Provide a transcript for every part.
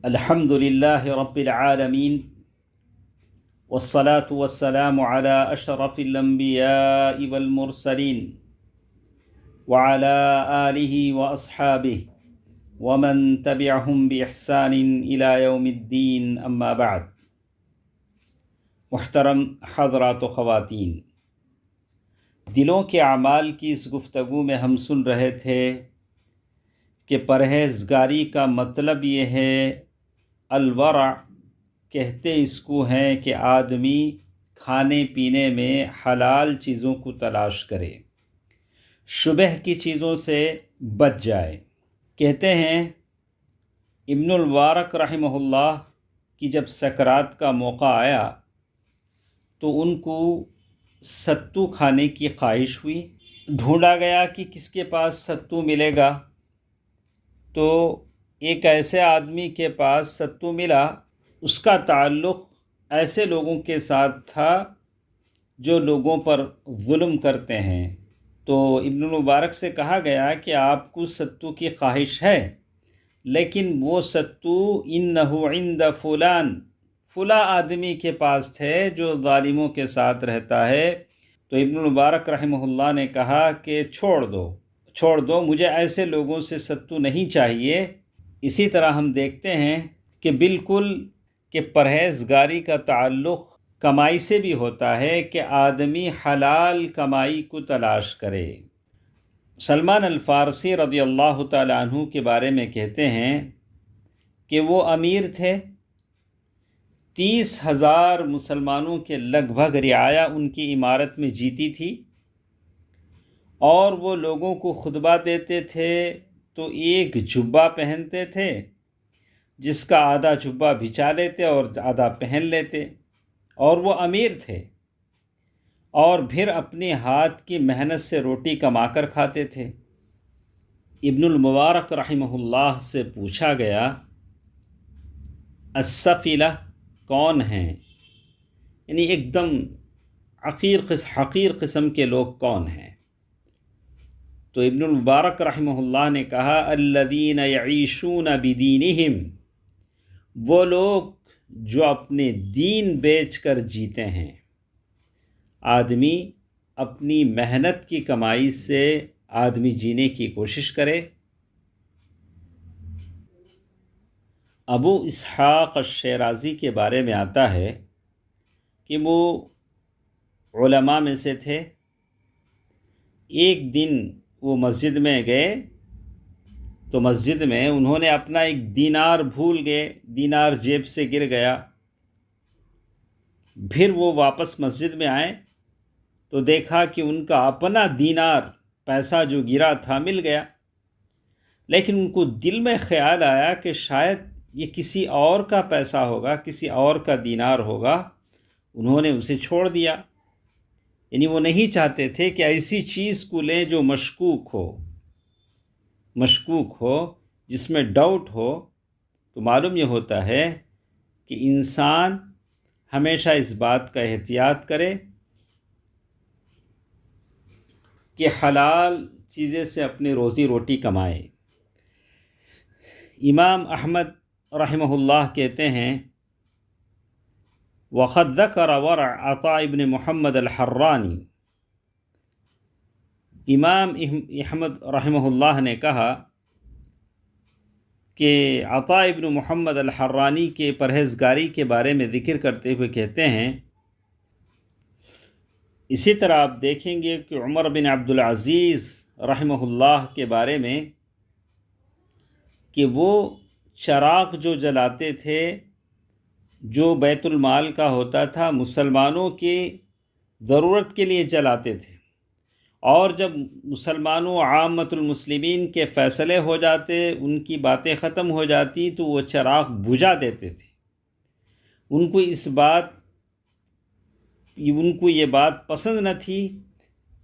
الحمد لله رب العالمين والصلاة والسلام على أشرف الأنبياء والمرسلين وعلى آله وأصحابه ومن تبعهم بإحسان إلى يوم الدين أما بعد۔ محترم حضرات و خواتین، دلوں کے اعمال کی اس گفتگو میں ہم سن رہے تھے کہ پرہیزگاری کا مطلب یہ ہے، الورع کہتے اس کو ہیں کہ آدمی کھانے پینے میں حلال چیزوں کو تلاش کرے، شبہ کی چیزوں سے بچ جائے۔ کہتے ہیں ابن المبارک رحمہ اللہ کی جب سکرات کا موقع آیا تو ان کو ستو کھانے کی خواہش ہوئی۔ ڈھونڈا گیا کہ کس کے پاس ستو ملے گا، تو ایک ایسے آدمی کے پاس ستو ملا۔ اس کا تعلق ایسے لوگوں کے ساتھ تھا جو لوگوں پر ظلم کرتے ہیں۔ تو ابن المبارک سے کہا گیا کہ آپ کو ستو کی خواہش ہے، لیکن وہ ستو انہ عند فلاں آدمی کے پاس تھے جو ظالموں کے ساتھ رہتا ہے۔ تو ابن المبارک رحمہ اللہ نے کہا کہ چھوڑ دو، مجھے ایسے لوگوں سے ستو نہیں چاہیے۔ اسی طرح ہم دیکھتے ہیں کہ بالکل کہ پرہیزگاری کا تعلق کمائی سے بھی ہوتا ہے کہ آدمی حلال کمائی کو تلاش کرے۔ سلمان الفارسی رضی اللہ تعالیٰ عنہ کے بارے میں کہتے ہیں کہ وہ امیر تھے، 30,000 مسلمانوں کے لگ بھگ رعایا ان کی عمارت میں جیتی تھی، اور وہ لوگوں کو خطبہ دیتے تھے تو ایک جبہ پہنتے تھے جس کا آدھا جبہ بچھا لیتے اور آدھا پہن لیتے، اور وہ امیر تھے، اور پھر اپنے ہاتھ کی محنت سے روٹی کما کر کھاتے تھے۔ ابن المبارک رحمہ اللہ سے پوچھا گیا السفلہ کون ہیں، یعنی ایک دم حقیر قسم کے لوگ کون ہیں؟ تو ابن المبارک رحمہ اللہ نے کہا الذین یعیشون بدینہم، وہ لوگ جو اپنے دین بیچ کر جیتے ہیں۔ آدمی اپنی محنت کی کمائی سے آدمی جینے کی کوشش کرے۔ ابو اسحاق الشیرازی کے بارے میں آتا ہے کہ وہ علماء میں سے تھے۔ ایک دن وہ مسجد میں گئے تو مسجد میں انہوں نے اپنا ایک دینار بھول گئے، دینار جیب سے گر گیا۔ پھر وہ واپس مسجد میں آئے تو دیکھا کہ ان کا اپنا دینار پیسہ جو گرا تھا مل گیا، لیکن ان کو دل میں خیال آیا کہ شاید یہ کسی اور کا پیسہ ہوگا، کسی اور کا دینار ہوگا، انہوں نے اسے چھوڑ دیا۔ یعنی وہ نہیں چاہتے تھے کہ ایسی چیز کو لیں جو مشکوک ہو، جس میں ڈاؤٹ ہو۔ تو معلوم یہ ہوتا ہے کہ انسان ہمیشہ اس بات کا احتیاط کرے کہ حلال چیزیں سے اپنی روزی روٹی کمائے۔ امام احمد رحمہ اللہ کہتے ہیں وَقَدْ ذَكَرَ وَرْعَ عطاء ابن محمد الحرانی، امام احمد رحمہ اللہ نے کہا کہ عطاء ابن محمد الحرانی کے پرہیزگاری کے بارے میں ذکر کرتے ہوئے کہتے ہیں، اسی طرح آپ دیکھیں گے کہ عمر بن عبدالعزیز رحمہ اللہ کے بارے میں کہ وہ چراغ جو جلاتے تھے جو بیت المال کا ہوتا تھا، مسلمانوں کی ضرورت کے لیے جلاتے تھے، اور جب مسلمانوں عامت المسلمین کے فیصلے ہو جاتے، ان کی باتیں ختم ہو جاتی تو وہ چراغ بجھا دیتے تھے۔ ان کو یہ بات پسند نہ تھی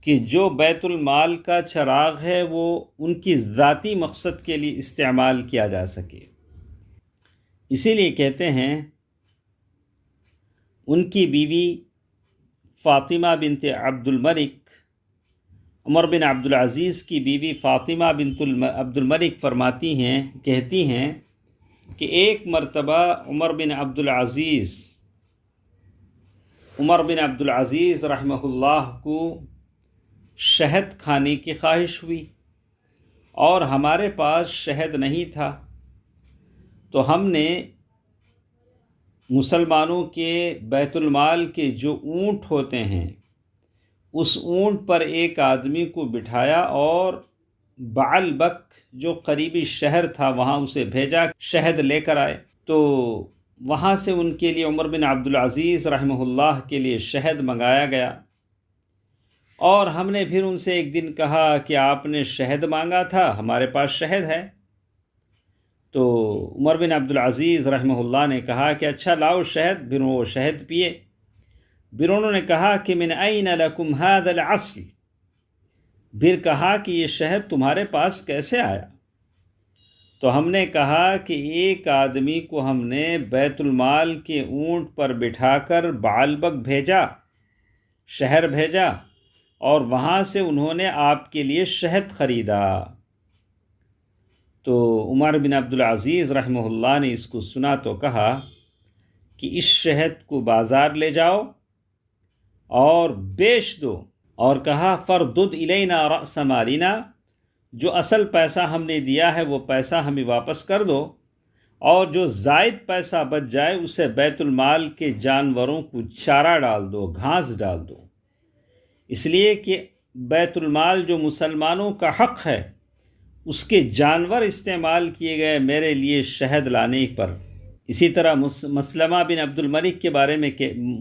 کہ جو بیت المال کا چراغ ہے وہ ان کی ذاتی مقصد کے لیے استعمال کیا جا سکے۔ اسی لیے کہتے ہیں ان کی بیوی فاطمہ بنت عبد الملک، عمر بن عبدالعزیز کی بیوی فاطمہ بنت عبد الملک کہتی ہیں کہ ایک مرتبہ عمر بن عبد العزیز رحمہ اللہ کو شہد کھانے کی خواہش ہوئی اور ہمارے پاس شہد نہیں تھا، تو ہم نے مسلمانوں کے بیت المال کے جو اونٹ ہوتے ہیں اس اونٹ پر ایک آدمی کو بٹھایا اور بعلبک جو قریبی شہر تھا وہاں اسے بھیجا، شہد لے کر آئے۔ تو وہاں سے ان کے لیے عمر بن عبد العزیز رحمہ اللہ کے لیے شہد منگایا گیا، اور ہم نے پھر ان سے ایک دن کہا کہ آپ نے شہد مانگا تھا، ہمارے پاس شہد ہے۔ تو عمر بن عبد العزیز رحمہ اللہ نے کہا کہ اچھا لاؤ شہد، پھر وہ شہد پیے۔ پھر انہوں نے کہا کہ من این لکم ھذا العسل، پھر کہا کہ یہ شہد تمہارے پاس کیسے آیا؟ تو ہم نے کہا کہ ایک آدمی کو ہم نے بیت المال کے اونٹ پر بٹھا کر بعلبک بھیجا، شہر بھیجا، اور وہاں سے انہوں نے آپ کے لیے شہد خریدا۔ تو عمر بن عبد العزیز رحمہ اللہ نے اس کو سنا تو کہا کہ اس شہد کو بازار لے جاؤ اور بیچ دو، اور کہا فردد الینا رأس مالنا، جو اصل پیسہ ہم نے دیا ہے وہ پیسہ ہمیں واپس کر دو، اور جو زائد پیسہ بچ جائے اسے بیت المال کے جانوروں کو چارہ ڈال دو، گھاس ڈال دو، اس لیے کہ بیت المال جو مسلمانوں کا حق ہے اس کے جانور استعمال کیے گئے میرے لیے شہد لانے پر۔ اسی طرح مسلمہ بن عبد الملک کے بارے میں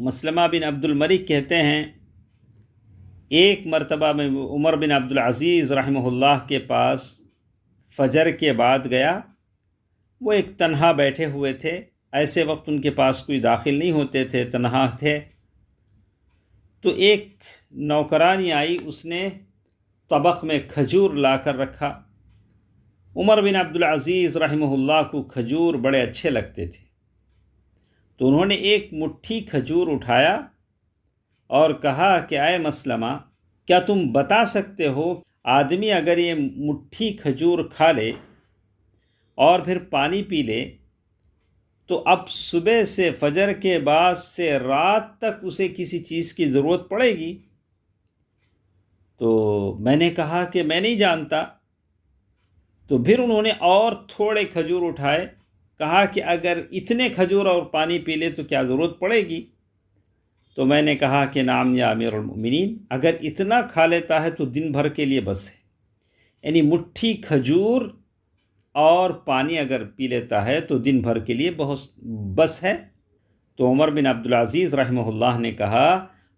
مسلمہ بن عبد الملک کہتے ہیں ایک مرتبہ میں عمر بن عبد العزیز رحمہ اللہ کے پاس فجر کے بعد گیا، وہ ایک تنہا بیٹھے ہوئے تھے، ایسے وقت ان کے پاس کوئی داخل نہیں ہوتے تھے، تنہا تھے۔ تو ایک نوکرانی آئی، اس نے طبق میں کھجور لا کر رکھا۔ عمر بن عبد العزیز رحمہ اللہ کو کھجور بڑے اچھے لگتے تھے، تو انہوں نے ایک مٹھی کھجور اٹھایا اور کہا کہ اے مسلمہ، کیا تم بتا سکتے ہو آدمی اگر یہ مٹھی کھجور کھا لے اور پھر پانی پی لے تو اب صبح سے فجر کے بعد سے رات تک اسے کسی چیز کی ضرورت پڑے گی؟ تو میں نے کہا کہ میں نہیں جانتا۔ تو پھر انہوں نے اور تھوڑے کھجور اٹھائے، کہا کہ اگر اتنے کھجور اور پانی پی لے تو کیا ضرورت پڑے گی؟ تو میں نے کہا کہ نعم یا امیر المؤمنین، اگر اتنا کھا لیتا ہے تو دن بھر کے لیے بس ہے، یعنی مٹھی کھجور اور پانی اگر پی لیتا ہے تو دن بھر کے لیے بس ہے۔ تو عمر بن عبد العزیز رحمہ اللہ نے کہا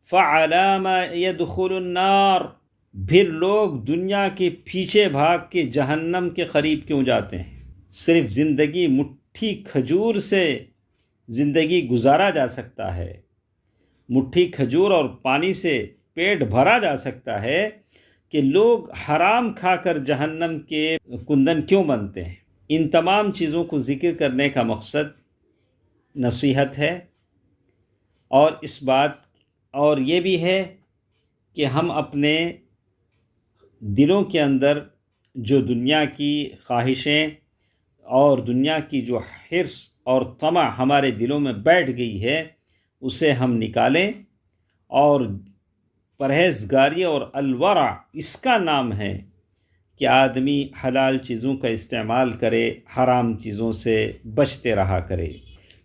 فَعَلَى مَا يَدْخُلُ النَّارِ، پھر لوگ دنیا کے پیچھے بھاگ کے جہنم کے قریب کیوں جاتے ہیں؟ صرف زندگی مٹھی کھجور سے زندگی گزارا جا سکتا ہے، مٹھی کھجور اور پانی سے پیٹ بھرا جا سکتا ہے، کہ لوگ حرام کھا کر جہنم کے کندن کیوں بنتے ہیں؟ ان تمام چیزوں کو ذکر کرنے کا مقصد نصیحت ہے، اور اس بات اور یہ بھی ہے کہ ہم اپنے دلوں کے اندر جو دنیا کی خواہشیں اور دنیا کی جو حرص اور طمع ہمارے دلوں میں بیٹھ گئی ہے اسے ہم نکالیں، اور پرہیزگاری اور الورع اس کا نام ہے کہ آدمی حلال چیزوں کا استعمال کرے، حرام چیزوں سے بچتے رہا کرے۔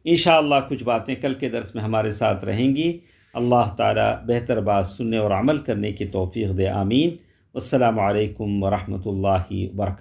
انشاءاللہ کچھ باتیں کل کے درس میں ہمارے ساتھ رہیں گی۔ اللہ تعالی بہتر بات سننے اور عمل کرنے کی توفیق دے، آمین۔ والسلام علیکم ورحمۃ اللہ وبرکاتہ۔